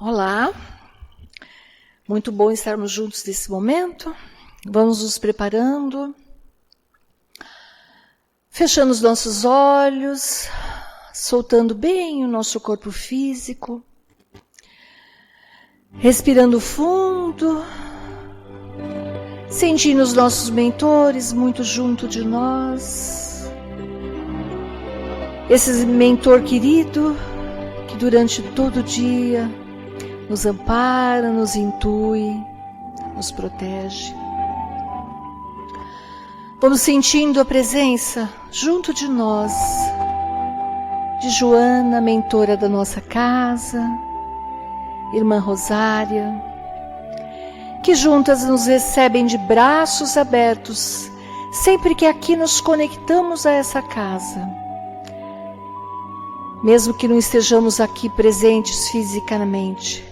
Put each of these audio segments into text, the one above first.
Olá, muito bom estarmos juntos nesse momento. Vamos nos preparando, fechando os nossos olhos, soltando bem o nosso corpo físico, respirando fundo, sentindo os nossos mentores muito junto de nós. Esse mentor querido que durante todo o dia nos ampara, nos intui, nos protege. Vamos sentindo a presença junto de nós, de Joana, mentora da nossa casa, irmã Rosária, que juntas nos recebem de braços abertos, sempre que aqui nos conectamos a essa casa. Mesmo que não estejamos aqui presentes fisicamente,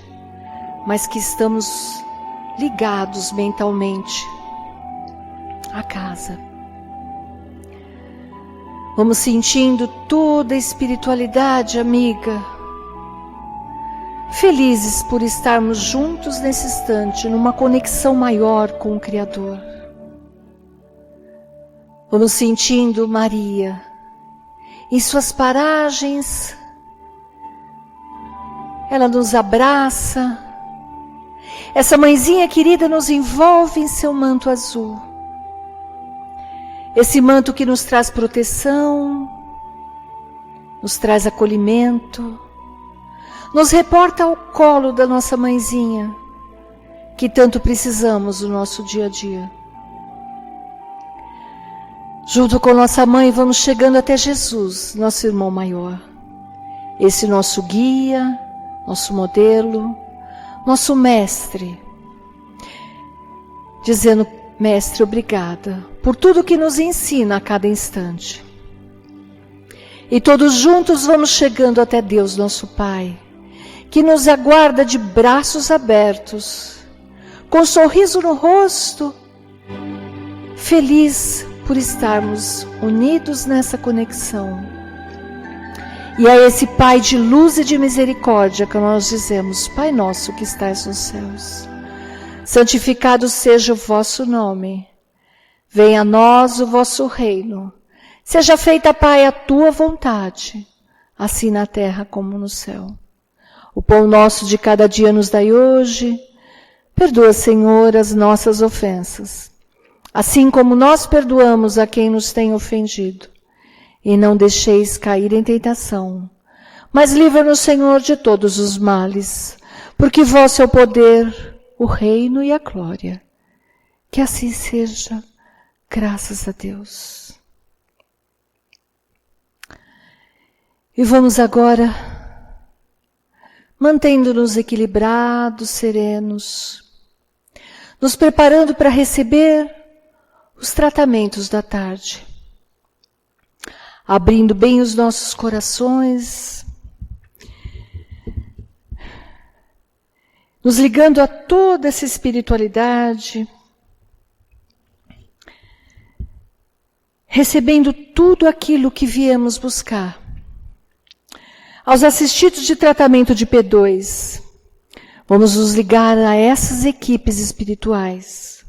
mas que estamos ligados mentalmente à casa. Vamos sentindo toda a espiritualidade amiga, felizes por estarmos juntos nesse instante, numa conexão maior com o Criador. Vamos sentindo Maria em suas paragens, ela nos abraça. Essa mãezinha querida nos envolve em seu manto azul. Esse manto que nos traz proteção, nos traz acolhimento, nos reporta ao colo da nossa mãezinha, que tanto precisamos no nosso dia a dia. Junto com nossa mãe vamos chegando até Jesus, nosso irmão maior. Esse nosso guia, nosso modelo, nosso mestre, dizendo: mestre, obrigada por tudo que nos ensina a cada instante. E todos juntos vamos chegando até Deus, nosso Pai, que nos aguarda de braços abertos, com um sorriso no rosto, feliz por estarmos unidos nessa conexão. E é esse Pai de luz e de misericórdia que nós dizemos: Pai nosso que estás nos céus, santificado seja o vosso nome, venha a nós o vosso reino, seja feita, Pai, a tua vontade, assim na terra como no céu. O pão nosso de cada dia nos dai hoje, perdoa, Senhor, as nossas ofensas, assim como nós perdoamos a quem nos tem ofendido. E não deixeis cair em tentação, mas livra-nos, Senhor, de todos os males, porque vosso é o poder, o reino e a glória. Que assim seja, graças a Deus. E vamos agora, mantendo-nos equilibrados, serenos, nos preparando para receber os tratamentos da tarde. Abrindo bem os nossos corações, nos ligando a toda essa espiritualidade, recebendo tudo aquilo que viemos buscar. Aos assistidos de tratamento de P2, vamos nos ligar a essas equipes espirituais,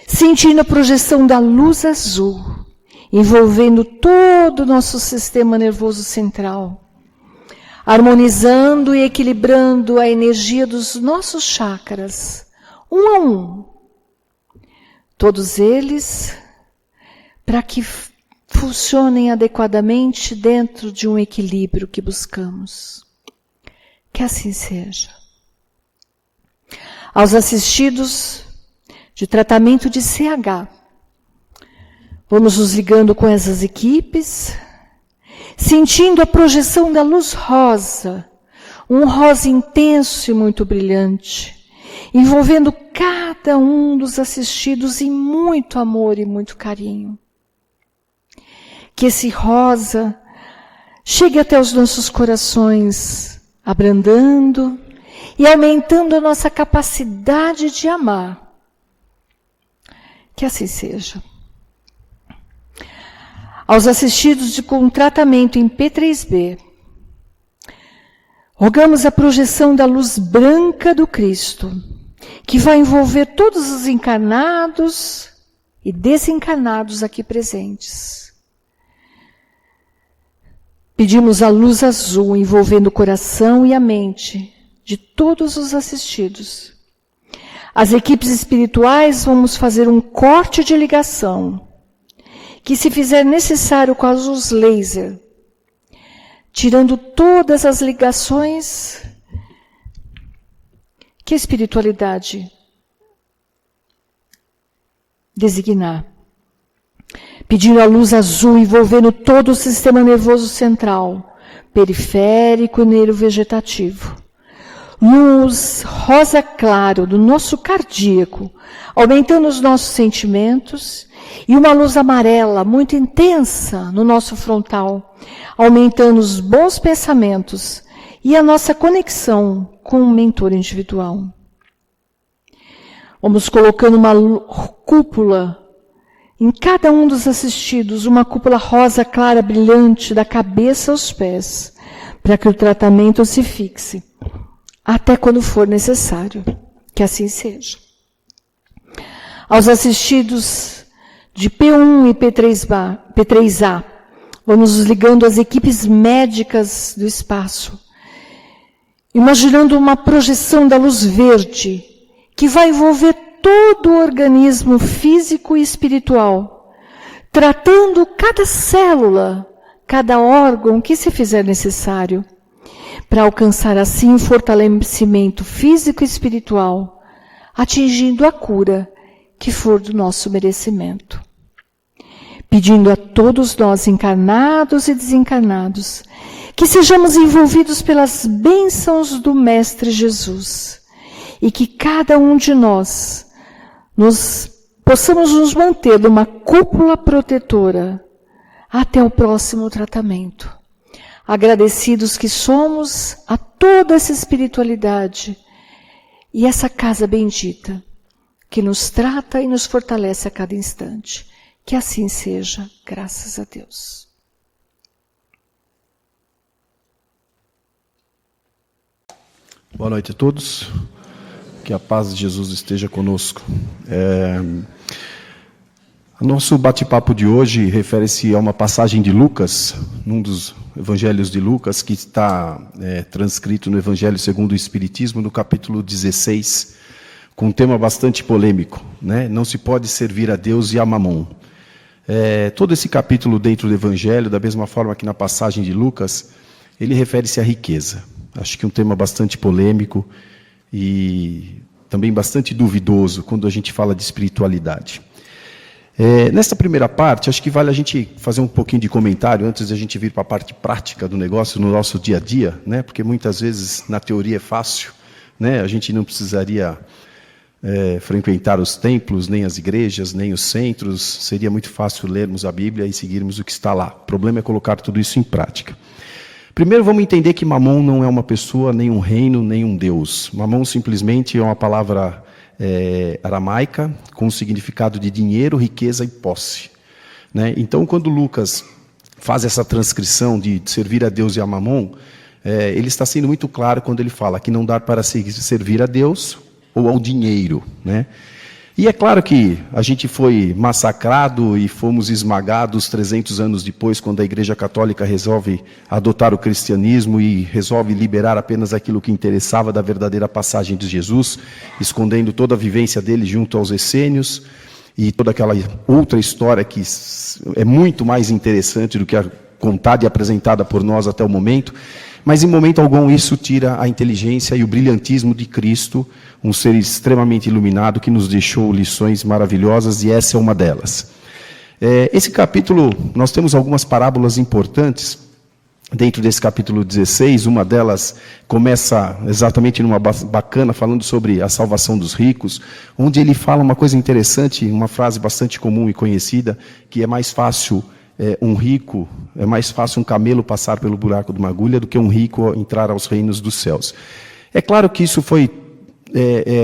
sentindo a projeção da luz azul, envolvendo todo o nosso sistema nervoso central, harmonizando e equilibrando a energia dos nossos chakras, um a um. Todos eles, para que funcionem adequadamente dentro de um equilíbrio que buscamos. Que assim seja. Aos assistidos de tratamento de CH, vamos nos ligando com essas equipes, sentindo a projeção da luz rosa, um rosa intenso e muito brilhante, envolvendo cada um dos assistidos em muito amor e muito carinho. Que esse rosa chegue até os nossos corações, abrandando e aumentando a nossa capacidade de amar. Que assim seja. Aos assistidos com tratamento em P3B, Rogamos a projeção da luz branca do Cristo, que vai envolver todos os encarnados e desencarnados aqui presentes. Pedimos a luz azul envolvendo o coração e a mente de todos os assistidos. As equipes espirituais vamos fazer um corte de ligação, que se fizer necessário com a luz laser, tirando todas as ligações que a espiritualidade designar. Pedindo a luz azul envolvendo todo o sistema nervoso central, periférico e neurovegetativo. Luz rosa claro do nosso cardíaco, aumentando os nossos sentimentos, e uma luz amarela muito intensa no nosso frontal, aumentando os bons pensamentos e a nossa conexão com o mentor individual. Vamos colocando uma cúpula em cada um dos assistidos, uma cúpula rosa clara brilhante da cabeça aos pés, para que o tratamento se fixe, até quando for necessário, que assim seja. Aos assistidos de P1 e P3A, vamos nos ligando às equipes médicas do espaço, imaginando uma projeção da luz verde, que vai envolver todo o organismo físico e espiritual, tratando cada célula, cada órgão que se fizer necessário, para alcançar assim o fortalecimento físico e espiritual, atingindo a cura que for do nosso merecimento. Pedindo a todos nós, encarnados e desencarnados, que sejamos envolvidos pelas bênçãos do Mestre Jesus e que cada um de nós possamos nos manter numa cúpula protetora até o próximo tratamento. Agradecidos que somos a toda essa espiritualidade e essa casa bendita que nos trata e nos fortalece a cada instante. Que assim seja, graças a Deus. Boa noite a todos. Que a paz de Jesus esteja conosco. O nosso bate-papo de hoje refere-se a uma passagem de Lucas, num dos evangelhos de Lucas, que está transcrito no Evangelho segundo o Espiritismo, no capítulo 16, com um tema bastante polêmico, né? Não se pode servir a Deus e a Mamon. Todo esse capítulo dentro do Evangelho, da mesma forma que na passagem de Lucas, ele refere-se à riqueza. Acho que um tema bastante polêmico e também bastante duvidoso quando a gente fala de espiritualidade. Nesta primeira parte, acho que vale a gente fazer um pouquinho de comentário antes de a gente vir para a parte prática do negócio no nosso dia a dia, né? Porque muitas vezes na teoria é fácil, né? A gente não precisaria frequentar os templos, nem as igrejas, nem os centros. Seria muito fácil lermos a Bíblia e seguirmos o que está lá. O problema é colocar tudo isso em prática. Primeiro vamos entender que Mamon não é uma pessoa, nem um reino, nem um Deus. Mamon simplesmente é uma palavra aramaica com o significado de dinheiro, riqueza e posse, né? Então, quando Lucas faz essa transcrição de servir a Deus e a Mamon, ele está sendo muito claro quando ele fala que não dá para servir a Deus ou ao dinheiro, né? E é claro que a gente foi massacrado e fomos esmagados 300 anos depois, quando a Igreja Católica resolve adotar o cristianismo e resolve liberar apenas aquilo que interessava da verdadeira passagem de Jesus, escondendo toda a vivência dele junto aos essênios e toda aquela outra história que é muito mais interessante do que a contada e apresentada por nós até o momento. Mas em momento algum isso tira a inteligência e o brilhantismo de Cristo, um ser extremamente iluminado que nos deixou lições maravilhosas, e essa é uma delas. Esse capítulo, nós temos algumas parábolas importantes dentro desse capítulo 16, uma delas começa exatamente numa bacana, falando sobre a salvação dos ricos, onde ele fala uma coisa interessante, uma frase bastante comum e conhecida, que é mais fácil é mais fácil um camelo passar pelo buraco de uma agulha do que um rico entrar aos reinos dos céus. É claro que isso foi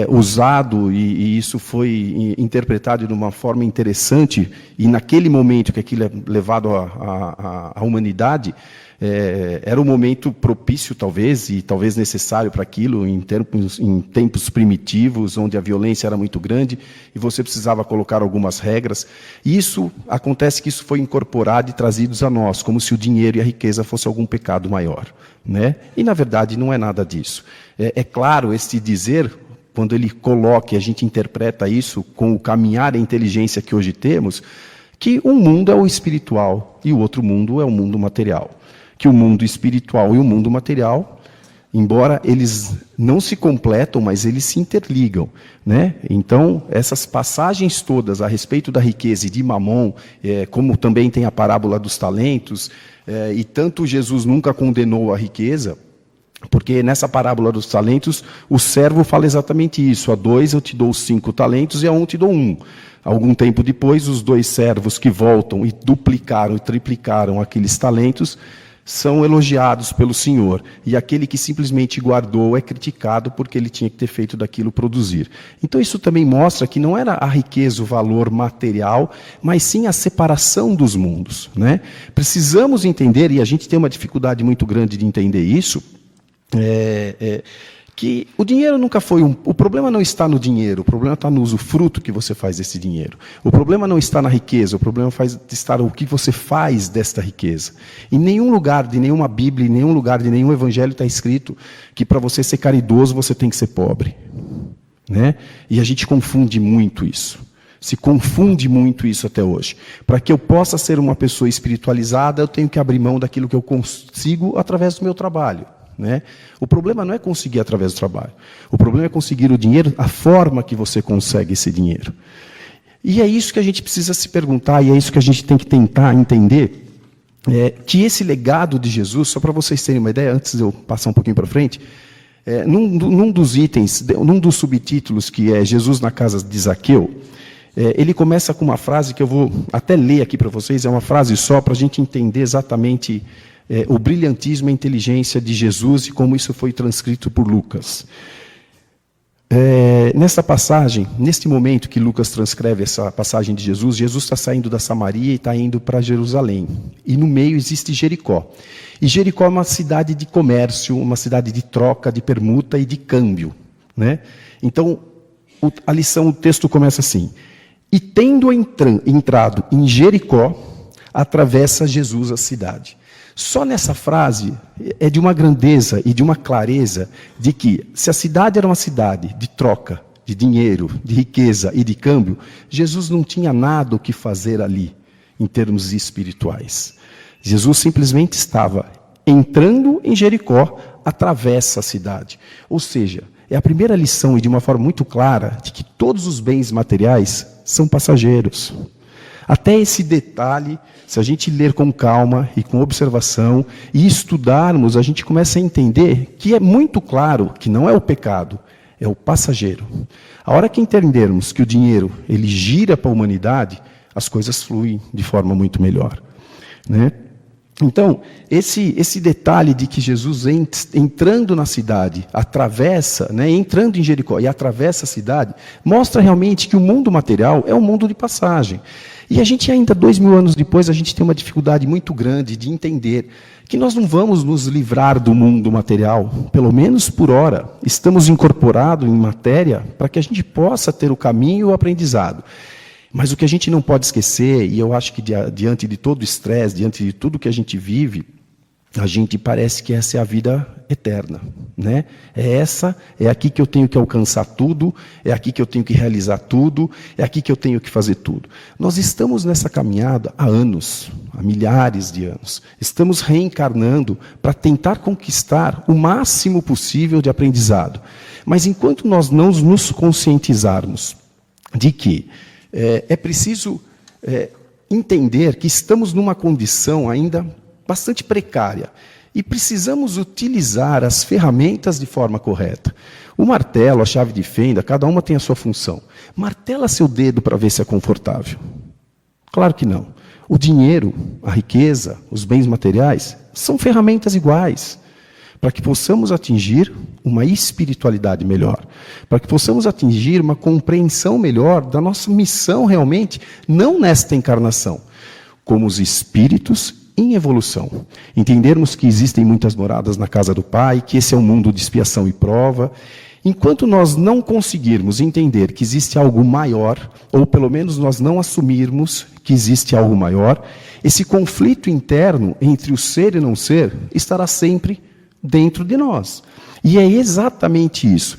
usado e isso foi interpretado de uma forma interessante, e naquele momento que aquilo é levado à humanidade, Era um momento propício, talvez, e talvez necessário para aquilo, em tempos primitivos, onde a violência era muito grande, e você precisava colocar algumas regras. E acontece que isso foi incorporado e trazido a nós, como se o dinheiro e a riqueza fosse algum pecado maior, né? E, na verdade, não é nada disso. É claro, este dizer, quando ele coloca e a gente interpreta isso com o caminhar e a inteligência que hoje temos, que um mundo é o espiritual e o outro mundo é o mundo material. Que o mundo espiritual e o mundo material, embora eles não se completam, mas eles se interligam, né? Então, essas passagens todas a respeito da riqueza e de Mamon, como também tem a parábola dos talentos, e tanto Jesus nunca condenou a riqueza, porque nessa parábola dos talentos, o servo fala exatamente isso: a 2 eu te dou 5 talentos e a 1 te dou 1. Algum tempo depois, os 2 servos que voltam e duplicaram e triplicaram aqueles talentos, são elogiados pelo Senhor. E aquele que simplesmente guardou é criticado porque ele tinha que ter feito daquilo produzir. Então isso também mostra que não era a riqueza, o valor material, mas sim a separação dos mundos, né? Precisamos entender, e a gente tem uma dificuldade muito grande de entender isso, que o dinheiro nunca foi o problema não está no dinheiro, o problema está no usufruto que você faz desse dinheiro. O problema não está na riqueza, o problema está no que você faz desta riqueza. Em nenhum lugar de nenhuma Bíblia, em nenhum lugar de nenhum Evangelho está escrito que para você ser caridoso você tem que ser pobre, né? E a gente confunde muito isso. Se confunde muito isso até hoje. Para que eu possa ser uma pessoa espiritualizada, eu tenho que abrir mão daquilo que eu consigo através do meu trabalho, né? O problema não é conseguir através do trabalho. O problema é conseguir o dinheiro, a forma que você consegue esse dinheiro. E é isso que a gente precisa se perguntar, e é isso que a gente tem que tentar entender, que esse legado de Jesus, só para vocês terem uma ideia, antes de eu passar um pouquinho para frente, num dos itens, num dos subtítulos, que é Jesus na casa de Zaqueu, ele começa com uma frase que eu vou até ler aqui para vocês, é uma frase só para a gente entender exatamente o brilhantismo e a inteligência de Jesus e como isso foi transcrito por Lucas. Nessa passagem, neste momento que Lucas transcreve essa passagem de Jesus, Jesus está saindo da Samaria e está indo para Jerusalém. E no meio existe Jericó. E Jericó é uma cidade de comércio, uma cidade de troca, de permuta e de câmbio, né? Então, o texto começa assim: e tendo entrado em Jericó, atravessa Jesus a cidade. Só nessa frase é de uma grandeza e de uma clareza de que, se a cidade era uma cidade de troca, de dinheiro, de riqueza e de câmbio, Jesus não tinha nada o que fazer ali, em termos espirituais. Jesus simplesmente estava entrando em Jericó, atravessa a cidade. Ou seja, é a primeira lição, e de uma forma muito clara, de que todos os bens materiais são passageiros. Até esse detalhe, se a gente ler com calma e com observação e estudarmos, a gente começa a entender que é muito claro que não é o pecado, é o passageiro. A hora que entendermos que o dinheiro ele gira para a humanidade, as coisas fluem de forma muito melhor, né? Então, esse detalhe de que Jesus entrando na cidade, atravessa, né, entrando em Jericó e atravessa a cidade, mostra realmente que o mundo material é um mundo de passagem. E a gente ainda, 2000 anos depois, a gente tem uma dificuldade muito grande de entender que nós não vamos nos livrar do mundo material, pelo menos por hora. Estamos incorporados em matéria para que a gente possa ter o caminho e o aprendizado. Mas o que a gente não pode esquecer, e eu acho que diante de todo o estresse, diante de tudo que a gente vive, a gente parece que essa é a vida eterna, né? É aqui que eu tenho que alcançar tudo, é aqui que eu tenho que realizar tudo, é aqui que eu tenho que fazer tudo. Nós estamos nessa caminhada há anos, há milhares de anos. Estamos reencarnando para tentar conquistar o máximo possível de aprendizado. Mas enquanto nós não nos conscientizarmos de que é preciso entender que estamos numa condição ainda bastante precária e precisamos utilizar as ferramentas de forma correta. O martelo, a chave de fenda, cada uma tem a sua função. Martela seu dedo para ver se é confortável. Claro que não. O dinheiro, a riqueza, os bens materiais são ferramentas iguais, para que possamos atingir uma espiritualidade melhor, para que possamos atingir uma compreensão melhor da nossa missão realmente, não nesta encarnação, como os espíritos em evolução. Entendermos que existem muitas moradas na casa do Pai, que esse é um mundo de expiação e prova. Enquanto nós não conseguirmos entender que existe algo maior, ou pelo menos nós não assumirmos que existe algo maior, esse conflito interno entre o ser e não ser estará sempre dentro de nós. E é exatamente isso.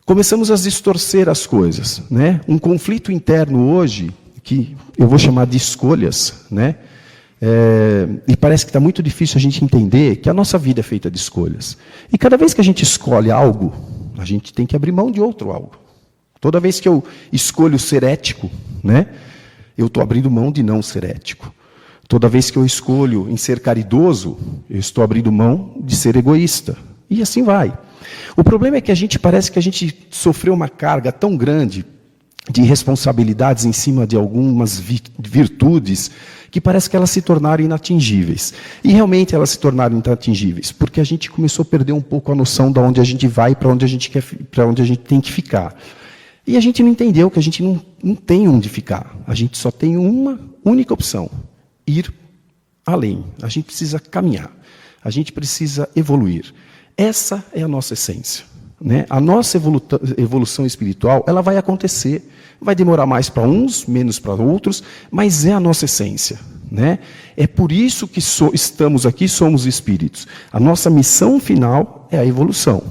Começamos a distorcer as coisas, né? Um conflito interno hoje, que eu vou chamar de escolhas, né? E parece que está muito difícil a gente entender que a nossa vida é feita de escolhas. E cada vez que a gente escolhe algo, a gente tem que abrir mão de outro algo. Toda vez que eu escolho ser ético, né? Eu estou abrindo mão de não ser ético. Toda vez que eu escolho em ser caridoso, eu estou abrindo mão de ser egoísta. E assim vai. O problema é que parece que a gente sofreu uma carga tão grande de responsabilidades em cima de algumas virtudes que parece que elas se tornaram inatingíveis. E realmente elas se tornaram inatingíveis, porque a gente começou a perder um pouco a noção de onde a gente vai, para onde a gente tem que ficar. E a gente não entendeu que a gente não tem onde ficar. A gente só tem uma única opção: ir além. A gente precisa caminhar. A gente precisa evoluir. Essa é a nossa essência, né? A nossa evolução espiritual, ela vai acontecer. Vai demorar mais para uns, menos para outros, mas é a nossa essência, né? É por isso que estamos aqui, somos espíritos. A nossa missão final é a evolução.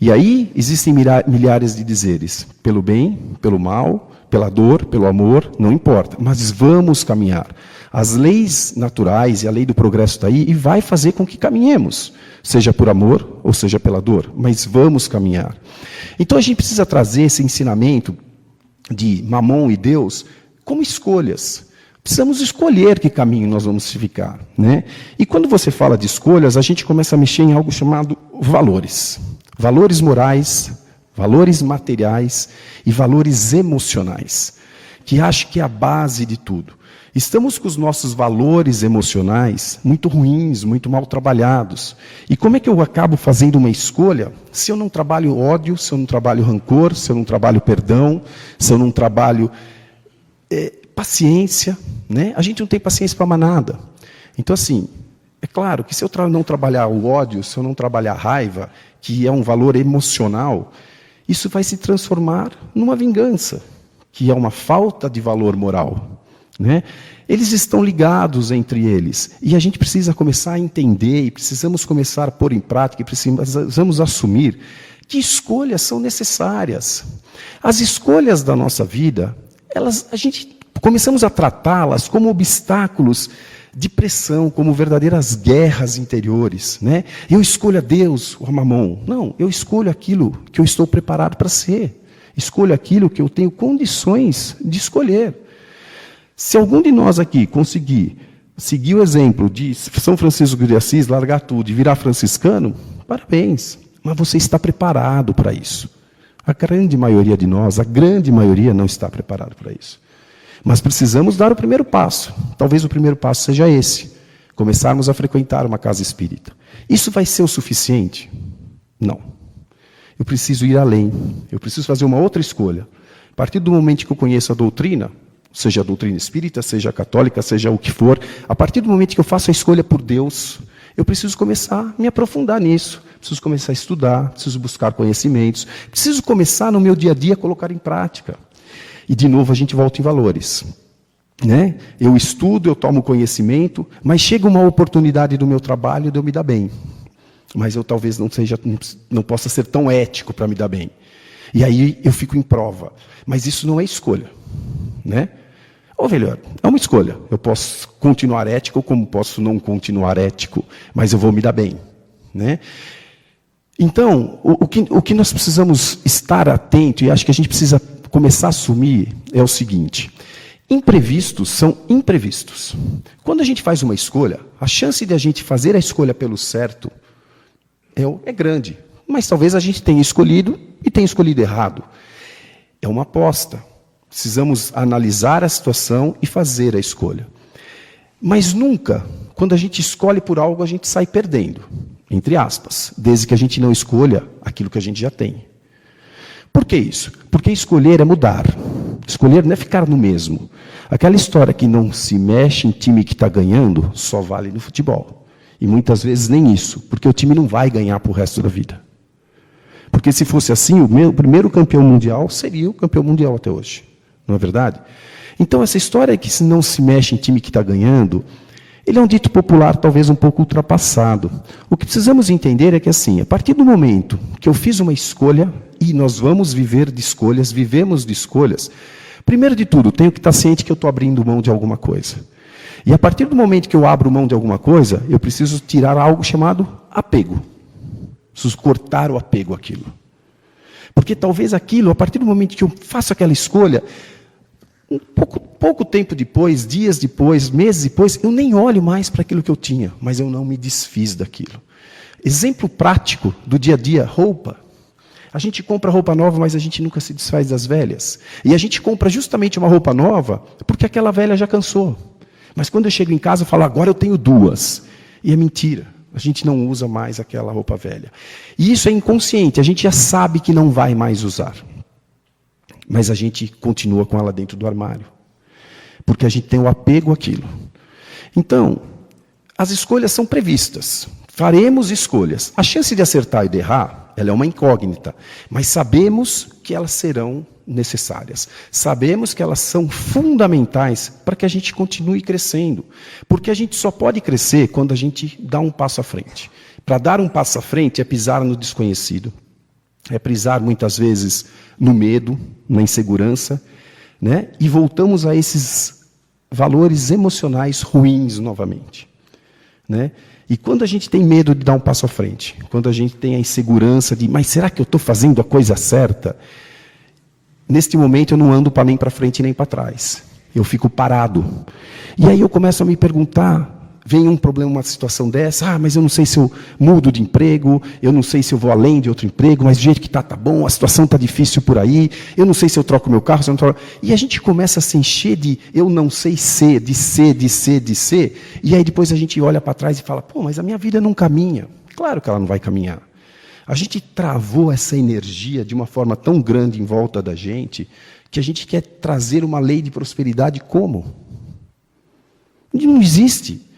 E aí existem milhares de dizeres: pelo bem, pelo mal, pela dor, pelo amor, não importa, mas vamos caminhar. As leis naturais e a lei do progresso está aí e vai fazer com que caminhemos, seja por amor ou seja pela dor, mas vamos caminhar. Então a gente precisa trazer esse ensinamento de Mamon e Deus como escolhas. Precisamos escolher que caminho nós vamos ficar, né? E quando você fala de escolhas, a gente começa a mexer em algo chamado valores. Valores morais, valores materiais e valores emocionais, que acho que é a base de tudo. Estamos com os nossos valores emocionais muito ruins, muito mal trabalhados. E como é que eu acabo fazendo uma escolha se eu não trabalho ódio, se eu não trabalho rancor, se eu não trabalho perdão, se eu não trabalho paciência, né? A gente não tem paciência para mais nada. Então, assim, é claro que se eu não trabalhar o ódio, se eu não trabalhar a raiva, que é um valor emocional, isso vai se transformar numa vingança, que é uma falta de valor moral. Né? Eles estão ligados entre eles. E a gente precisa começar a entender, e precisamos começar a pôr em prática, e precisamos assumir que escolhas são necessárias. As escolhas da nossa vida, a gente começamos a tratá-las como obstáculos de pressão, como verdadeiras guerras interiores. Né? Eu escolho a Deus, o Mamon. Não, eu escolho aquilo que eu estou preparado para ser. Escolho aquilo que eu tenho condições de escolher. Se algum de nós aqui conseguir seguir o exemplo de São Francisco de Assis, largar tudo e virar franciscano, parabéns. Mas você está preparado para isso. A grande maioria de nós, a grande maioria não está preparado para isso. Mas precisamos dar o primeiro passo. Talvez o primeiro passo seja esse. Começarmos a frequentar uma casa espírita. Isso vai ser o suficiente? Não. Eu preciso ir além. Eu preciso fazer uma outra escolha. A partir do momento que eu conheço a doutrina, seja a doutrina espírita, seja a católica, seja o que for, a partir do momento que eu faço a escolha por Deus, eu preciso começar a me aprofundar nisso, preciso começar a estudar, preciso buscar conhecimentos, preciso começar no meu dia a dia a colocar em prática. E de novo a gente volta em valores. Né? Eu estudo, eu tomo conhecimento, mas chega uma oportunidade do meu trabalho de eu me dar bem. Mas eu talvez não possa ser tão ético para me dar bem. E aí eu fico em prova. Mas isso não é escolha. Né? Ou melhor, é uma escolha. Eu posso continuar ético, como posso não continuar ético, mas eu vou me dar bem. Né? Então, o que nós precisamos estar atento, e acho que a gente precisa começar a assumir, é o seguinte: imprevistos são imprevistos. Quando a gente faz uma escolha, a chance de a gente fazer a escolha pelo certo é grande. Mas talvez a gente tenha escolhido e tenha escolhido errado. É uma aposta. Precisamos analisar a situação e fazer a escolha. Mas nunca, quando a gente escolhe por algo, a gente sai perdendo, entre aspas, desde que a gente não escolha aquilo que a gente já tem. Por que isso? Porque escolher é mudar. Escolher não é ficar no mesmo. Aquela história que não se mexe em time que está ganhando, só vale no futebol. E muitas vezes nem isso, porque o time não vai ganhar para o resto da vida. Porque se fosse assim, o primeiro campeão mundial seria o campeão mundial até hoje. Não é verdade? Então, essa história que se não se mexe em time que está ganhando, ele é um dito popular talvez um pouco ultrapassado. O que precisamos entender é que, assim, a partir do momento que eu fiz uma escolha, e nós vamos viver de escolhas, vivemos de escolhas, primeiro de tudo, tenho que estar ciente que eu estou abrindo mão de alguma coisa. E a partir do momento que eu abro mão de alguma coisa, eu preciso tirar algo chamado apego. Preciso cortar o apego àquilo. Porque talvez aquilo, a partir do momento que eu faço aquela escolha, pouco tempo depois, dias depois, meses depois, eu nem olho mais para aquilo que eu tinha, mas eu não me desfiz daquilo. Exemplo prático do dia a dia, roupa. A gente compra roupa nova, mas a gente nunca se desfaz das velhas. E a gente compra justamente uma roupa nova, porque aquela velha já cansou. Mas quando eu chego em casa, eu falo, agora eu tenho duas. E é mentira. A gente não usa mais aquela roupa velha. E isso é inconsciente, a gente já sabe que não vai mais usar. Mas a gente continua com ela dentro do armário. Porque a gente tem o apego àquilo. Então, as escolhas são previstas. Faremos escolhas. A chance de acertar e de errar, ela é uma incógnita. Mas sabemos que elas serão necessárias. Sabemos que elas são fundamentais para que a gente continue crescendo. Porque a gente só pode crescer quando a gente dá um passo à frente. Para dar um passo à frente é pisar no desconhecido. É pisar muitas vezes no medo, na insegurança, né? E voltamos a esses valores emocionais ruins novamente, né? E quando a gente tem medo de dar um passo à frente, quando a gente tem a insegurança de, mas será que eu estou fazendo a coisa certa? Neste momento eu não ando nem para frente nem para trás. Eu fico parado. E aí eu começo a me perguntar, vem um problema, uma situação dessa, mas eu não sei se eu mudo de emprego, eu não sei se eu vou além de outro emprego, mas do jeito que está, tá bom, a situação está difícil por aí, eu não sei se eu troco meu carro, se eu não troco. E a gente começa a se encher de eu não sei ser, de ser, e aí depois a gente olha para trás e fala, pô, mas a minha vida não caminha. Claro que ela não vai caminhar. A gente travou essa energia de uma forma tão grande em volta da gente, que a gente quer trazer uma lei de prosperidade como? Não existe.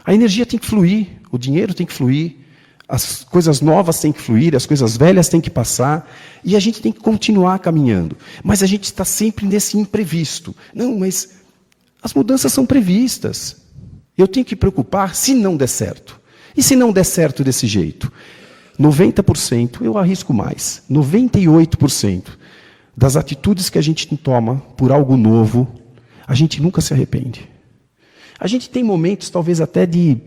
A energia tem que fluir, o dinheiro tem que fluir, as coisas novas têm que fluir, as coisas velhas têm que passar, e a gente tem que continuar caminhando. Mas a gente está sempre nesse imprevisto. Não, mas as mudanças são previstas. Eu tenho que me preocupar se não der certo. E se não der certo desse jeito? 90%, eu arrisco mais, 98% das atitudes que a gente toma por algo novo, a gente nunca se arrepende. A gente tem momentos, talvez até de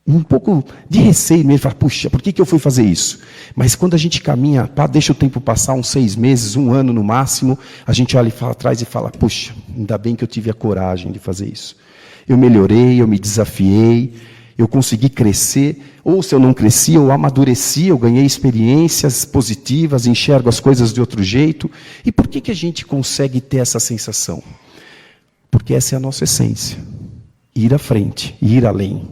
um pouco de receio mesmo, falar, puxa, por que eu fui fazer isso? Mas quando a gente caminha, deixa o tempo passar, uns 6 meses, 1 ano no máximo, a gente olha atrás e fala, puxa, ainda bem que eu tive a coragem de fazer isso. Eu melhorei, eu me desafiei, eu consegui crescer, ou se eu não cresci, eu amadureci, eu ganhei experiências positivas, enxergo as coisas de outro jeito. E por que a gente consegue ter essa sensação? Porque essa é a nossa essência. Ir à frente, ir além.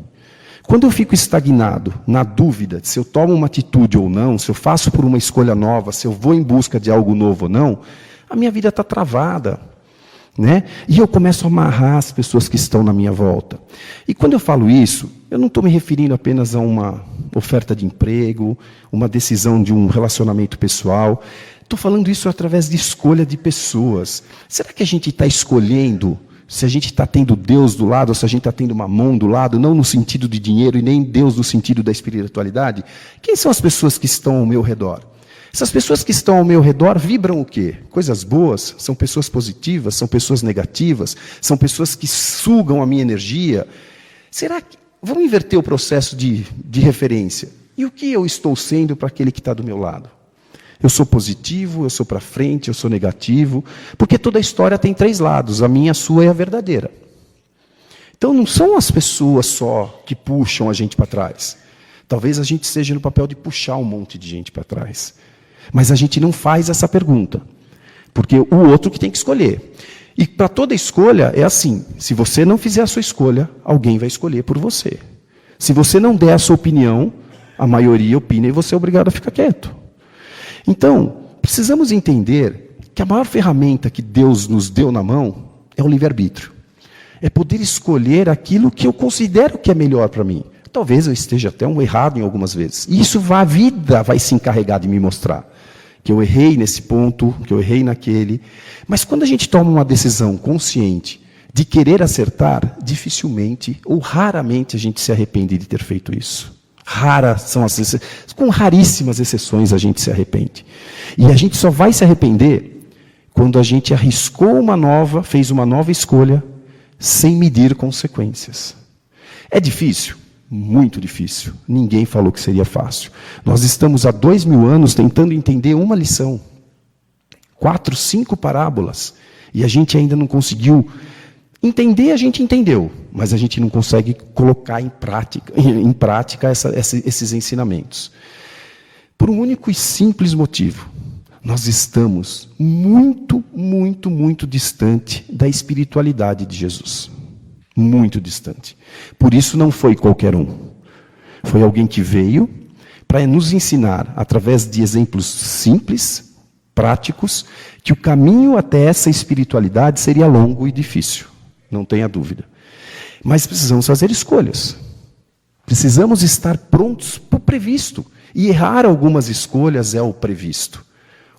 Quando eu fico estagnado, na dúvida de se eu tomo uma atitude ou não, se eu faço por uma escolha nova, se eu vou em busca de algo novo ou não, a minha vida está travada. Né? E eu começo a amarrar as pessoas que estão na minha volta. E quando eu falo isso, eu não estou me referindo apenas a uma oferta de emprego, uma decisão de um relacionamento pessoal. Estou falando isso através de escolha de pessoas. Será que a gente está escolhendo se a gente está tendo Deus do lado, ou se a gente está tendo Mamon do lado, não no sentido de dinheiro e nem Deus no sentido da espiritualidade? Quem são as pessoas que estão ao meu redor? Essas pessoas que estão ao meu redor vibram o quê? Coisas boas? São pessoas positivas? São pessoas negativas? São pessoas que sugam a minha energia? Será que... Vamos inverter o processo de referência. E o que eu estou sendo para aquele que está do meu lado? Eu sou positivo, eu sou para frente, eu sou negativo. Porque toda a história tem 3 lados. A minha, a sua e a verdadeira. Então não são as pessoas só que puxam a gente para trás. Talvez a gente esteja no papel de puxar um monte de gente para trás. Mas a gente não faz essa pergunta. Porque o outro que tem que escolher. E para toda escolha é assim. Se você não fizer a sua escolha, alguém vai escolher por você. Se você não der a sua opinião, a maioria opina e você é obrigado a ficar quieto. Então, precisamos entender que a maior ferramenta que Deus nos deu na mão é o livre-arbítrio. É poder escolher aquilo que eu considero que é melhor para mim. Talvez eu esteja até errado em algumas vezes. E isso a vida vai se encarregar de me mostrar. Que eu errei nesse ponto, que eu errei naquele. Mas quando a gente toma uma decisão consciente de querer acertar, dificilmente ou raramente a gente se arrepende de ter feito isso. Raras são as exceções, com raríssimas exceções a gente se arrepende. E a gente só vai se arrepender quando a gente arriscou fez uma nova escolha, sem medir consequências. É difícil? Muito difícil. Ninguém falou que seria fácil. Nós estamos há 2000 anos tentando entender uma lição. 4, 5 parábolas. E a gente ainda não conseguiu entender, a gente entendeu. Mas a gente não consegue colocar em prática esses ensinamentos. Por um único e simples motivo. Nós estamos muito, muito, muito distante da espiritualidade de Jesus. Muito distante. Por isso não foi qualquer um. Foi alguém que veio para nos ensinar, através de exemplos simples, práticos, que o caminho até essa espiritualidade seria longo e difícil. Não tenha dúvida. Mas precisamos fazer escolhas. Precisamos estar prontos para o previsto. E errar algumas escolhas é o previsto.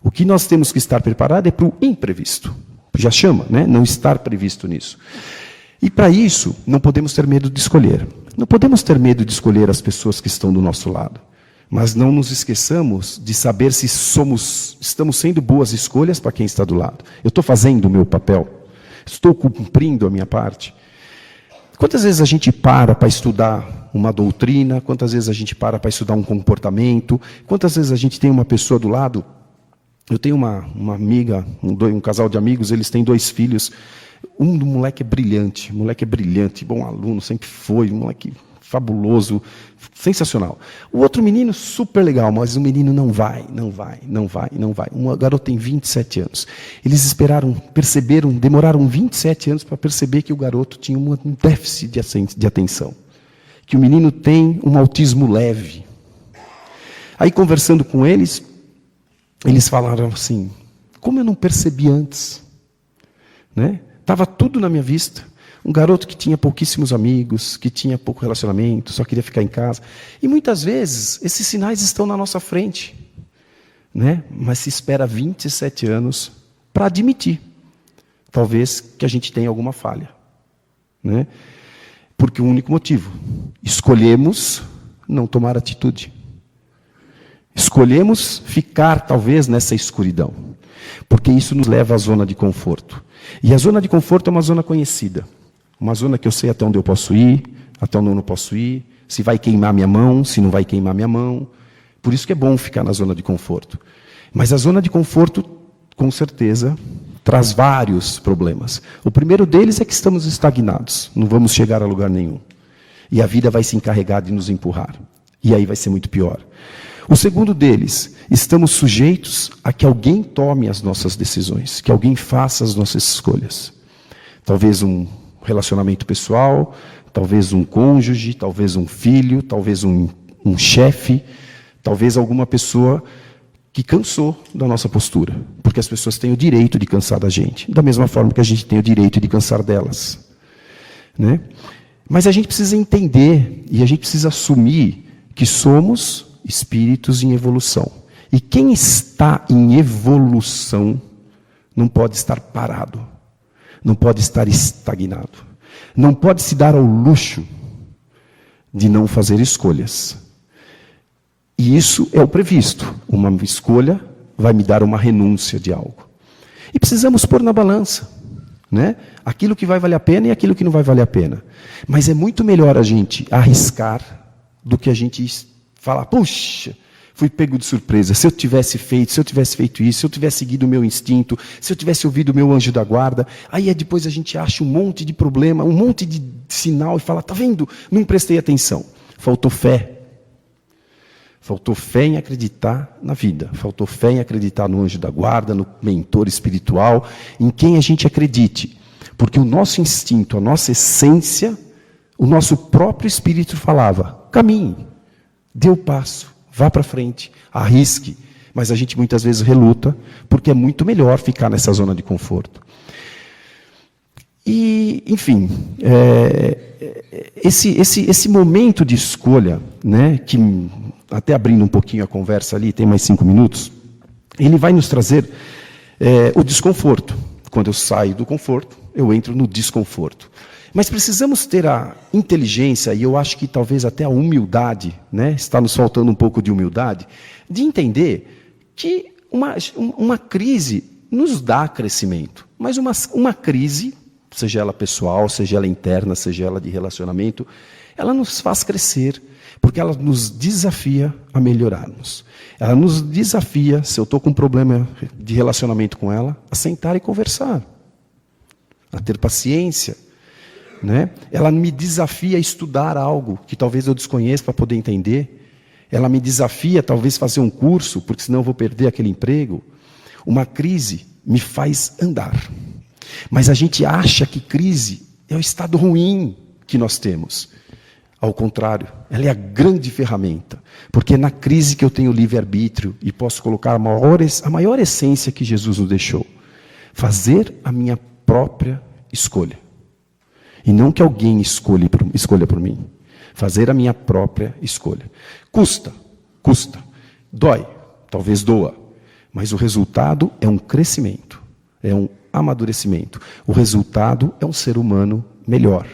O que nós temos que estar preparado é para o imprevisto. Já chama, né? Não estar previsto nisso. E para isso, não podemos ter medo de escolher. Não podemos ter medo de escolher as pessoas que estão do nosso lado. Mas não nos esqueçamos de saber se estamos sendo boas escolhas para quem está do lado. Eu estou fazendo o meu papel. Estou cumprindo a minha parte. Quantas vezes a gente para estudar uma doutrina? Quantas vezes a gente para estudar um comportamento? Quantas vezes a gente tem uma pessoa do lado? Eu tenho uma amiga, um casal de amigos, eles têm 2 filhos. Um do moleque é brilhante, bom aluno, sempre foi, um moleque fabuloso, sensacional. O outro menino, super legal, mas o menino não vai. Uma garota tem 27 anos. Eles demoraram 27 anos para perceber que o garoto tinha um déficit de atenção. Que o menino tem um autismo leve. Aí, conversando com eles falaram assim, como eu não percebi antes? Né? Estava tudo na minha vista. Um garoto que tinha pouquíssimos amigos, que tinha pouco relacionamento, só queria ficar em casa. E muitas vezes, esses sinais estão na nossa frente. Né? Mas se espera 27 anos para admitir, talvez, que a gente tenha alguma falha. Né? Porque o único motivo, escolhemos não tomar atitude. Escolhemos ficar, talvez, nessa escuridão. Porque isso nos leva à zona de conforto. E a zona de conforto é uma zona conhecida. Uma zona que eu sei até onde eu posso ir, até onde eu não posso ir, se vai queimar minha mão, se não vai queimar minha mão. Por isso que é bom ficar na zona de conforto. Mas a zona de conforto, com certeza, traz vários problemas. O primeiro deles é que estamos estagnados. Não vamos chegar a lugar nenhum. E a vida vai se encarregar de nos empurrar. E aí vai ser muito pior. O segundo deles, estamos sujeitos a que alguém tome as nossas decisões, que alguém faça as nossas escolhas. Talvez um relacionamento pessoal, talvez um cônjuge, talvez um filho, talvez um chefe, talvez alguma pessoa que cansou da nossa postura. Porque as pessoas têm o direito de cansar da gente, da mesma forma que a gente tem o direito de cansar delas. Né? Mas a gente precisa entender e a gente precisa assumir que somos espíritos em evolução. E quem está em evolução não pode estar parado, não pode estar estagnado, não pode se dar ao luxo de não fazer escolhas. E isso é o previsto. Uma escolha vai me dar uma renúncia de algo. E precisamos pôr na balança, né? Aquilo que vai valer a pena e aquilo que não vai valer a pena. Mas é muito melhor a gente arriscar do que a gente falar, puxa, fui pego de surpresa. Se eu tivesse feito isso, se eu tivesse seguido o meu instinto, se eu tivesse ouvido o meu anjo da guarda, aí depois a gente acha um monte de problema, um monte de sinal e fala, tá vendo? Não prestei atenção. Faltou fé. Faltou fé em acreditar na vida. Faltou fé em acreditar no anjo da guarda, no mentor espiritual, em quem a gente acredite. Porque o nosso instinto, a nossa essência, o nosso próprio espírito falava, caminhe. Dê o passo, vá para frente, arrisque, Mas a gente muitas vezes reluta, porque é muito melhor ficar nessa zona de conforto. E, enfim, esse momento de escolha, né, que até abrindo um pouquinho a conversa ali, tem mais 5 minutos, ele vai nos trazer o desconforto. Quando eu saio do conforto, eu entro no desconforto. Mas precisamos ter a inteligência, e eu acho que talvez até a humildade, né, está nos faltando um pouco de humildade, de entender que uma crise nos dá crescimento. Mas uma crise, seja ela pessoal, seja ela interna, seja ela de relacionamento, ela nos faz crescer, porque ela nos desafia a melhorarmos. Ela nos desafia, se eu estou com um problema de relacionamento com ela, a sentar e conversar, a ter paciência, né? Ela me desafia a estudar algo que talvez eu desconheça para poder entender. Ela me desafia talvez fazer um curso, porque senão eu vou perder aquele emprego. Uma crise me faz andar. Mas a gente acha que crise é o estado ruim que nós temos. Ao contrário, ela é a grande ferramenta. Porque é na crise que eu tenho livre-arbítrio e posso colocar a maior essência que Jesus nos deixou. Fazer a minha própria escolha. E não que alguém escolha por mim. Fazer a minha própria escolha. Custa. Dói, talvez doa. Mas o resultado é um crescimento. É um amadurecimento. O resultado é um ser humano melhor.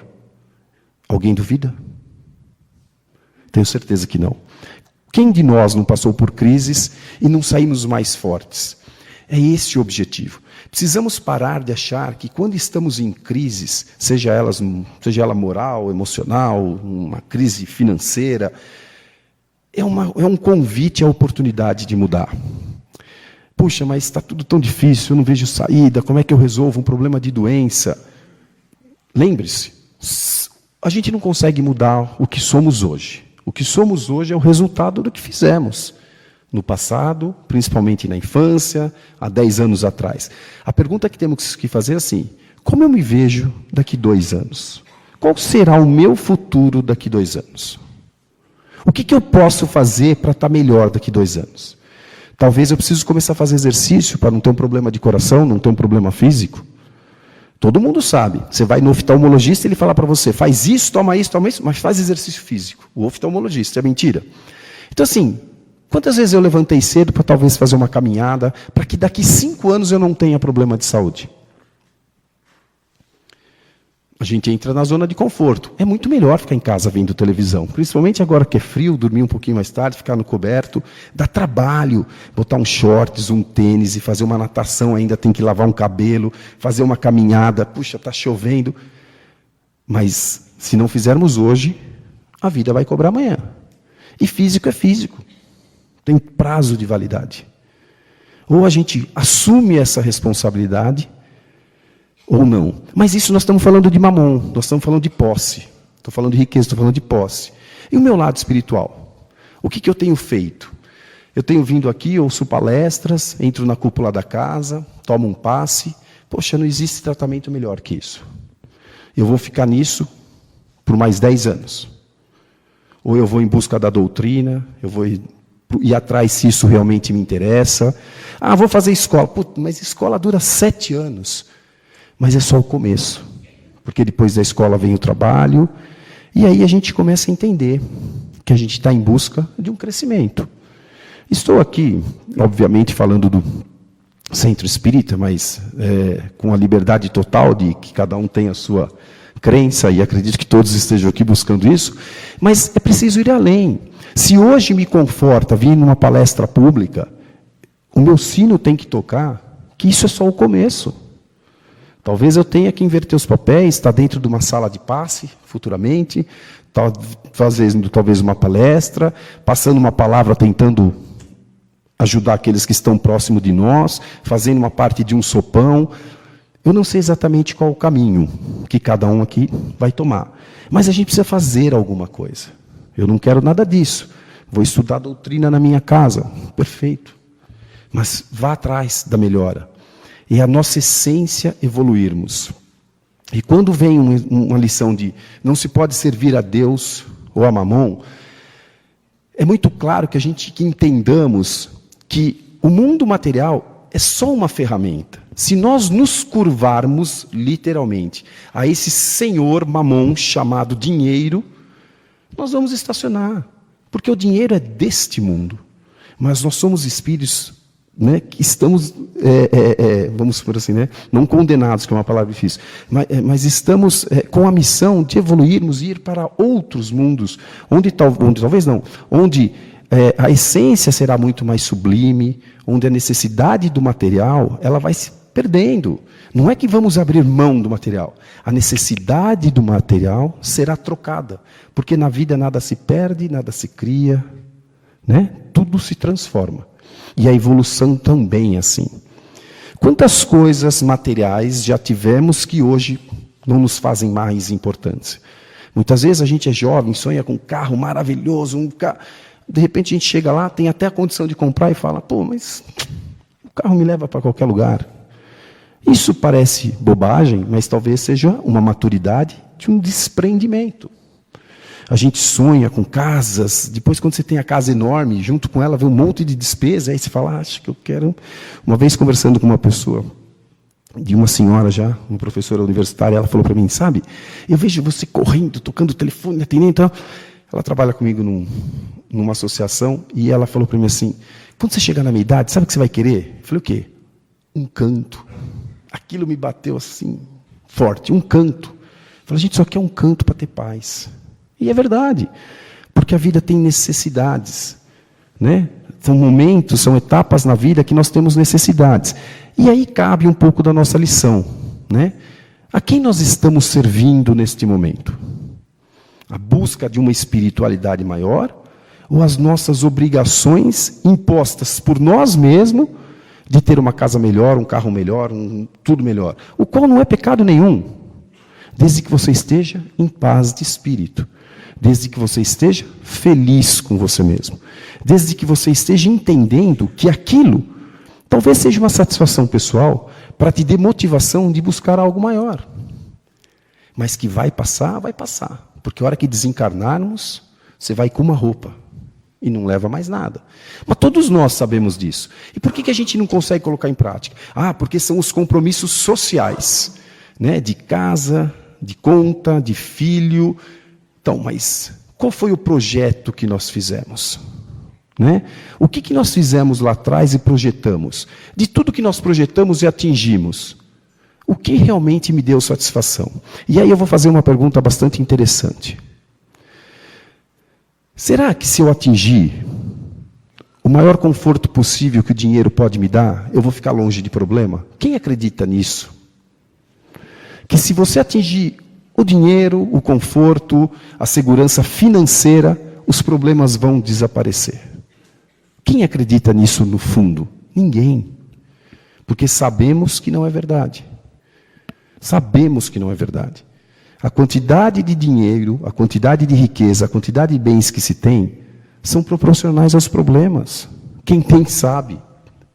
Alguém duvida? Tenho certeza que não. Quem de nós não passou por crises e não saímos mais fortes? É esse o objetivo. Precisamos parar de achar que quando estamos em crises, seja ela moral, emocional, uma crise financeira, é um convite à oportunidade de mudar. Puxa, mas está tudo tão difícil, eu não vejo saída, como é que eu resolvo um problema de doença? Lembre-se, a gente não consegue mudar o que somos hoje. O que somos hoje é o resultado do que fizemos no passado, principalmente na infância, há 10 anos atrás. A pergunta que temos que fazer é assim: como eu me vejo daqui 2 anos? Qual será o meu futuro daqui 2 anos? O que eu posso fazer para estar melhor daqui 2 anos? Talvez eu precise começar a fazer exercício para não ter um problema de coração, não ter um problema físico. Todo mundo sabe. Você vai no oftalmologista e ele fala para você, faz isso, toma isso, mas faz exercício físico. O oftalmologista, é mentira. Então assim, quantas vezes eu levantei cedo para talvez fazer uma caminhada, para que daqui 5 anos eu não tenha problema de saúde? A gente entra na zona de conforto. É muito melhor ficar em casa vendo televisão. Principalmente agora que é frio, dormir um pouquinho mais tarde, ficar no coberto. Dá trabalho botar um shorts, um tênis e fazer uma natação, ainda tem que lavar um cabelo, fazer uma caminhada. Puxa, está chovendo. Mas se não fizermos hoje, a vida vai cobrar amanhã. E físico é físico. Tem prazo de validade. Ou a gente assume essa responsabilidade, ou não. Mas isso nós estamos falando de mamon, nós estamos falando de posse. Estou falando de riqueza, estou falando de posse. E o meu lado espiritual? O que eu tenho feito? Eu tenho vindo aqui, ouço palestras, entro na cúpula da casa, tomo um passe. Poxa, não existe tratamento melhor que isso. Eu vou ficar nisso por mais 10 anos. Ou eu vou em busca da doutrina, eu vou ir atrás se isso realmente me interessa. Ah, vou fazer escola. Putz, mas escola dura 7 anos. Mas é só o começo, porque depois da escola vem o trabalho, e aí a gente começa a entender que a gente está em busca de um crescimento. Estou aqui, obviamente, falando do centro espírita, mas com a liberdade total de que cada um tem a sua crença, e acredito que todos estejam aqui buscando isso, mas é preciso ir além. Se hoje me conforta vir numa palestra pública, o meu sino tem que tocar, que isso é só o começo. Talvez eu tenha que inverter os papéis, estar dentro de uma sala de passe, futuramente, fazendo talvez uma palestra, passando uma palavra, tentando ajudar aqueles que estão próximo de nós, fazendo uma parte de um sopão. Eu não sei exatamente qual o caminho que cada um aqui vai tomar. Mas a gente precisa fazer alguma coisa. Eu não quero nada disso. Vou estudar a doutrina na minha casa. Perfeito. Mas vá atrás da melhora. É a nossa essência evoluirmos. E quando vem uma lição de não se pode servir a Deus ou a mamon, é muito claro que entendamos que o mundo material é só uma ferramenta. Se nós nos curvarmos, literalmente, a esse senhor mamon chamado dinheiro, nós vamos estacionar. Porque o dinheiro é deste mundo. Mas nós somos espíritos, né, que estamos, vamos por assim, né, não condenados, que é uma palavra difícil, mas estamos com a missão de evoluirmos e ir para outros mundos, onde a essência será muito mais sublime, onde a necessidade do material ela vai se perdendo. Não é que vamos abrir mão do material. A necessidade do material será trocada. Porque na vida nada se perde, nada se cria, né? Tudo se transforma. E a evolução também é assim. Quantas coisas materiais já tivemos que hoje não nos fazem mais importantes? Muitas vezes a gente é jovem, sonha com um carro maravilhoso, de repente a gente chega lá, tem até a condição de comprar e fala, pô, mas o carro me leva para qualquer lugar. Isso parece bobagem, mas talvez seja uma maturidade de um desprendimento. A gente sonha com casas, depois quando você tem a casa enorme, junto com ela vem um monte de despesa, aí você fala, acho que eu quero... Uma vez conversando com uma pessoa, de uma senhora já, uma professora universitária, ela falou para mim, sabe, eu vejo você correndo, tocando o telefone, atendendo, então... Ela trabalha comigo numa associação, e ela falou para mim assim, quando você chegar na minha idade, sabe o que você vai querer? Eu falei, o quê? Um canto. Aquilo me bateu assim, forte, um canto. Eu falei, a gente só quer um canto para ter paz. E é verdade, porque a vida tem necessidades, né? São momentos, são etapas na vida que nós temos necessidades. E aí cabe um pouco da nossa lição, né? A quem nós estamos servindo neste momento? A busca de uma espiritualidade maior ou as nossas obrigações impostas por nós mesmos de ter uma casa melhor, um carro melhor, tudo melhor? O qual não é pecado nenhum, desde que você esteja em paz de espírito, desde que você esteja feliz com você mesmo, desde que você esteja entendendo que aquilo talvez seja uma satisfação pessoal para te dar motivação de buscar algo maior. Mas que vai passar, vai passar. Porque a hora que desencarnarmos, você vai com uma roupa e não leva mais nada. Mas todos nós sabemos disso. E por que a gente não consegue colocar em prática? Ah, porque são os compromissos sociais, né? De casa, de conta, de filho. Então, mas qual foi o projeto que nós fizemos? Né? O que nós fizemos lá atrás e projetamos? De tudo que nós projetamos e atingimos, o que realmente me deu satisfação? E aí eu vou fazer uma pergunta bastante interessante. Será que se eu atingir o maior conforto possível que o dinheiro pode me dar, eu vou ficar longe de problema? Quem acredita nisso? Que se você atingir o dinheiro, o conforto, a segurança financeira, os problemas vão desaparecer. Quem acredita nisso no fundo? Ninguém. Porque sabemos que não é verdade. Sabemos que não é verdade. A quantidade de dinheiro, a quantidade de riqueza, a quantidade de bens que se tem, são proporcionais aos problemas. Quem tem sabe.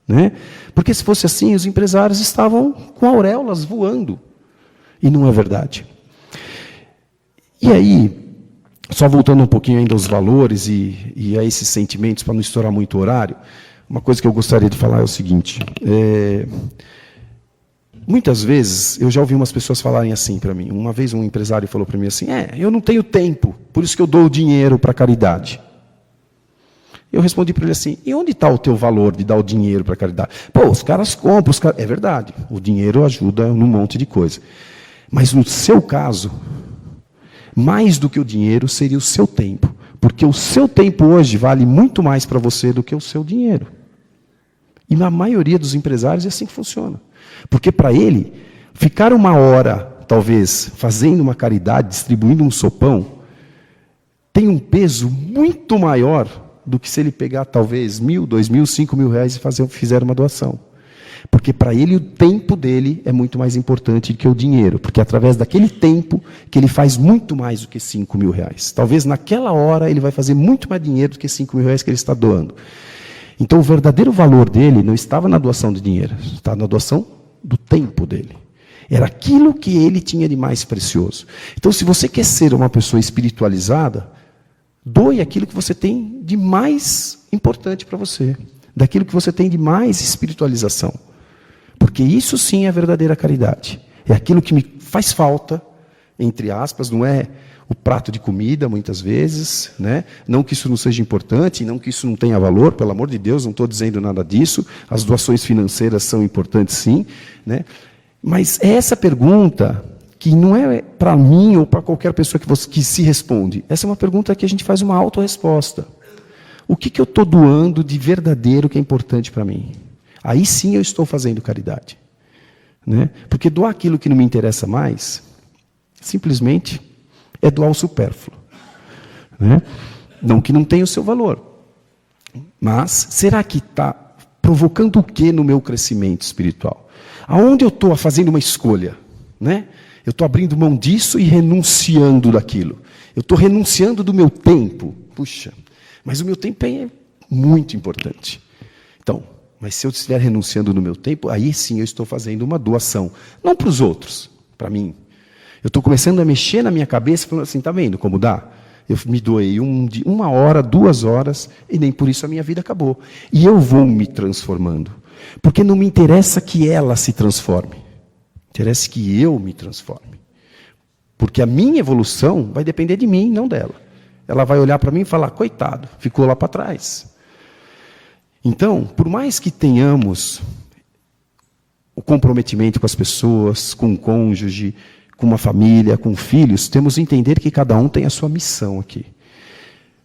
Né? Porque se fosse assim, os empresários estavam com auréolas voando. E não é verdade. E aí, só voltando um pouquinho ainda aos valores e a esses sentimentos, para não estourar muito o horário, uma coisa que eu gostaria de falar é o seguinte. Muitas vezes, eu já ouvi umas pessoas falarem assim para mim. Uma vez um empresário falou para mim assim, eu não tenho tempo, por isso que eu dou o dinheiro para a caridade. Eu respondi para ele assim, e onde está o teu valor de dar o dinheiro para a caridade? Pô, os caras compram, é verdade, o dinheiro ajuda num monte de coisa. Mas no seu caso, mais do que o dinheiro seria o seu tempo. Porque o seu tempo hoje vale muito mais para você do que o seu dinheiro. E na maioria dos empresários é assim que funciona. Porque para ele, ficar uma hora, talvez, fazendo uma caridade, distribuindo um sopão, tem um peso muito maior do que se ele pegar, talvez, 1.000, 2.000, 5.000 reais e fizer uma doação. Porque para ele o tempo dele é muito mais importante do que o dinheiro. Porque é através daquele tempo que ele faz muito mais do que 5.000 reais. Talvez naquela hora ele vai fazer muito mais dinheiro do que 5.000 reais que ele está doando. Então o verdadeiro valor dele não estava na doação de dinheiro, estava na doação do tempo dele. Era aquilo que ele tinha de mais precioso. Então se você quer ser uma pessoa espiritualizada, doe aquilo que você tem de mais importante para você. daquilo que você tem de mais espiritualização. Porque isso sim é a verdadeira caridade. É aquilo que me faz falta, entre aspas, não é o prato de comida, muitas vezes, né? Não que isso não seja importante, não que isso não tenha valor, pelo amor de Deus, não estou dizendo nada disso. As doações financeiras são importantes, sim, né? Mas essa pergunta, que não é para mim ou para qualquer pessoa que se responde, essa é uma pergunta que a gente faz uma autorresposta. O que eu estou doando de verdadeiro que é importante para mim? Aí sim eu estou fazendo caridade, né? Porque doar aquilo que não me interessa mais, simplesmente é doar o supérfluo, né? Não que não tenha o seu valor, mas será que está provocando o que no meu crescimento espiritual? Aonde eu estou fazendo uma escolha, né? Eu estou abrindo mão disso e renunciando daquilo. Eu estou renunciando do meu tempo. Puxa, mas o meu tempo é muito importante. Então, mas se eu estiver renunciando no meu tempo, aí sim eu estou fazendo uma doação. Não para os outros, para mim. Eu estou começando a mexer na minha cabeça, falando assim, está vendo como dá? Eu me doei 1 hora, 2 horas, e nem por isso a minha vida acabou. E eu vou me transformando. Porque não me interessa que ela se transforme. Interessa que eu me transforme. Porque a minha evolução vai depender de mim, não dela. Ela vai olhar para mim e falar, coitado, ficou lá para trás. Então, por mais que tenhamos o comprometimento com as pessoas, com o cônjuge, com uma família, com filhos, temos que entender que cada um tem a sua missão aqui.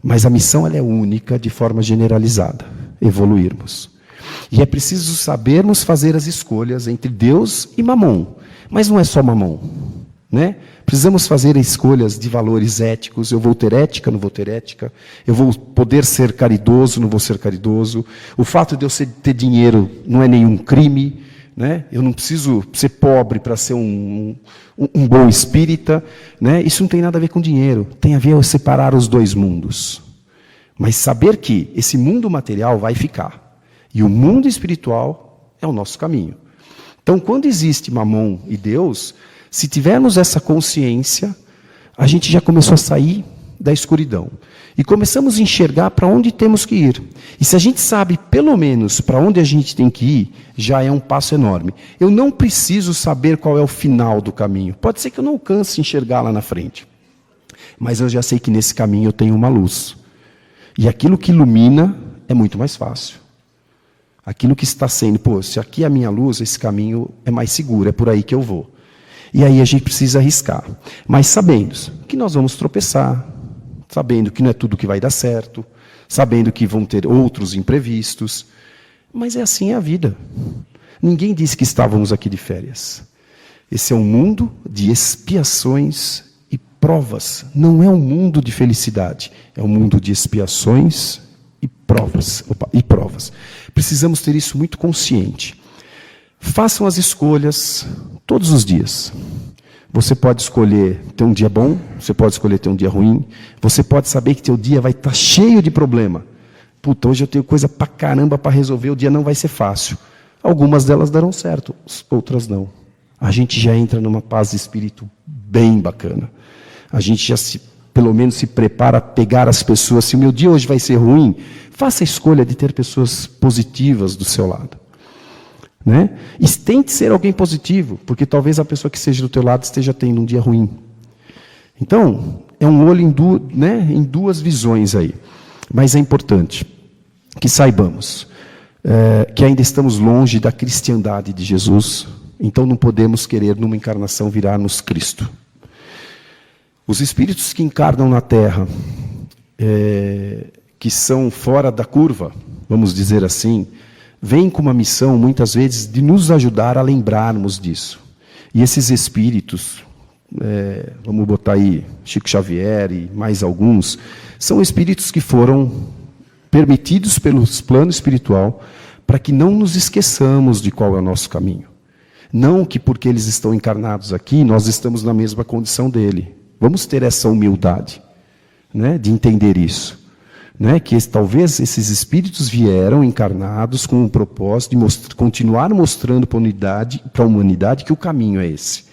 Mas a missão ela é única, de forma generalizada, evoluirmos. E é preciso sabermos fazer as escolhas entre Deus e Mamon. Mas não é só Mamon, né? Precisamos fazer escolhas de valores éticos. Eu vou ter ética, não vou ter ética. Eu vou poder ser caridoso, não vou ser caridoso. O fato de eu ter dinheiro não é nenhum crime, né? Eu não preciso ser pobre para ser um bom espírita, né? Isso não tem nada a ver com dinheiro. Tem a ver com separar os dois mundos. Mas saber que esse mundo material vai ficar. E o mundo espiritual é o nosso caminho. Então, quando existe Mamon e Deus, se tivermos essa consciência, a gente já começou a sair da escuridão. E começamos a enxergar para onde temos que ir. E se a gente sabe, pelo menos, para onde a gente tem que ir, já é um passo enorme. Eu não preciso saber qual é o final do caminho. Pode ser que eu não alcance enxergar lá na frente. Mas eu já sei que nesse caminho eu tenho uma luz. E aquilo que ilumina é muito mais fácil. Aquilo que está sendo, se aqui é a minha luz, esse caminho é mais seguro, é por aí que eu vou. E aí a gente precisa arriscar. Mas sabendo que nós vamos tropeçar, sabendo que não é tudo que vai dar certo, sabendo que vão ter outros imprevistos. Mas é assim a vida. Ninguém disse que estávamos aqui de férias. Esse é um mundo de expiações e provas. Não é um mundo de felicidade. É um mundo de expiações e provas. Precisamos ter isso muito consciente. Façam as escolhas todos os dias. Você pode escolher ter um dia bom, você pode escolher ter um dia ruim, você pode saber que teu dia vai estar cheio de problema. Puta, hoje eu tenho coisa pra caramba para resolver, o dia não vai ser fácil. Algumas delas darão certo, outras não. A gente já entra numa paz de espírito bem bacana. A gente já pelo menos se prepara a pegar as pessoas. Se o meu dia hoje vai ser ruim, faça a escolha de ter pessoas positivas do seu lado. Né? E tente ser alguém positivo, porque talvez a pessoa que esteja do teu lado esteja tendo um dia ruim. Então, é um olho em duas visões aí. Mas é importante que saibamos que ainda estamos longe da cristiandade de Jesus, então não podemos querer numa encarnação virar-nos Cristo. Os espíritos que encarnam na Terra, que são fora da curva, vamos dizer assim, vêm com uma missão, muitas vezes, de nos ajudar a lembrarmos disso. E esses espíritos, vamos botar aí Chico Xavier e mais alguns, são espíritos que foram permitidos pelo plano espiritual para que não nos esqueçamos de qual é o nosso caminho. Não que porque eles estão encarnados aqui, nós estamos na mesma condição dele. Vamos ter essa humildade, né, de entender isso. Né, que talvez esses espíritos vieram encarnados com o propósito de continuar mostrando para a humanidade que o caminho é esse.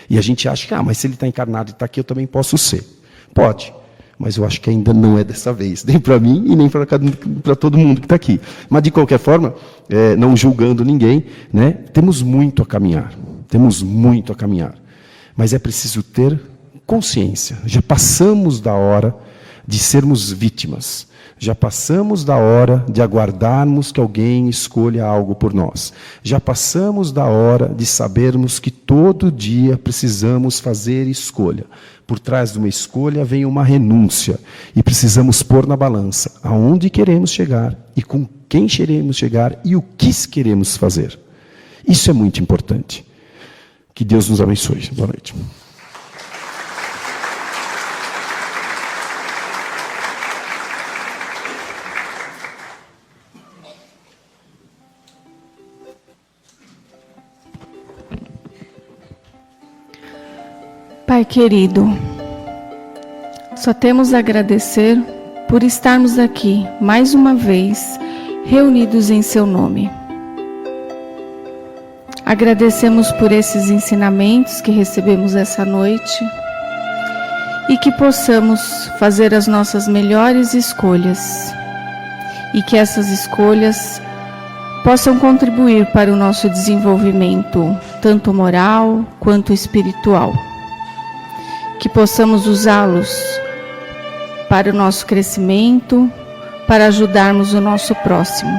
E a gente acha que, mas se ele está encarnado e está aqui, eu também posso ser. Pode, mas eu acho que ainda não é dessa vez, nem para mim e nem para todo mundo que está aqui. Mas, de qualquer forma, não julgando ninguém, né, temos muito a caminhar, mas é preciso ter consciência. Já passamos da hora de sermos vítimas, já passamos da hora de aguardarmos que alguém escolha algo por nós. Já passamos da hora de sabermos que todo dia precisamos fazer escolha. Por trás de uma escolha vem uma renúncia. E precisamos pôr na balança aonde queremos chegar e com quem queremos chegar e o que queremos fazer. Isso é muito importante. Que Deus nos abençoe. Boa noite. Pai querido, só temos a agradecer por estarmos aqui, mais uma vez, reunidos em Seu nome. Agradecemos por esses ensinamentos que recebemos essa noite e que possamos fazer as nossas melhores escolhas e que essas escolhas possam contribuir para o nosso desenvolvimento, tanto moral quanto espiritual. Que possamos usá-los para o nosso crescimento, para ajudarmos o nosso próximo.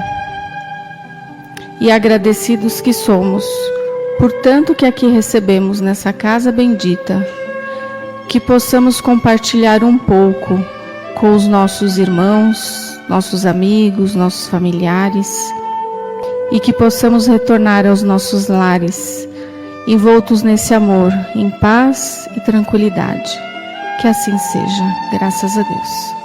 E agradecidos que somos, por tanto que aqui recebemos nessa casa bendita, que possamos compartilhar um pouco com os nossos irmãos, nossos amigos, nossos familiares, e que possamos retornar aos nossos lares, envoltos nesse amor, em paz e tranquilidade. Que assim seja, graças a Deus.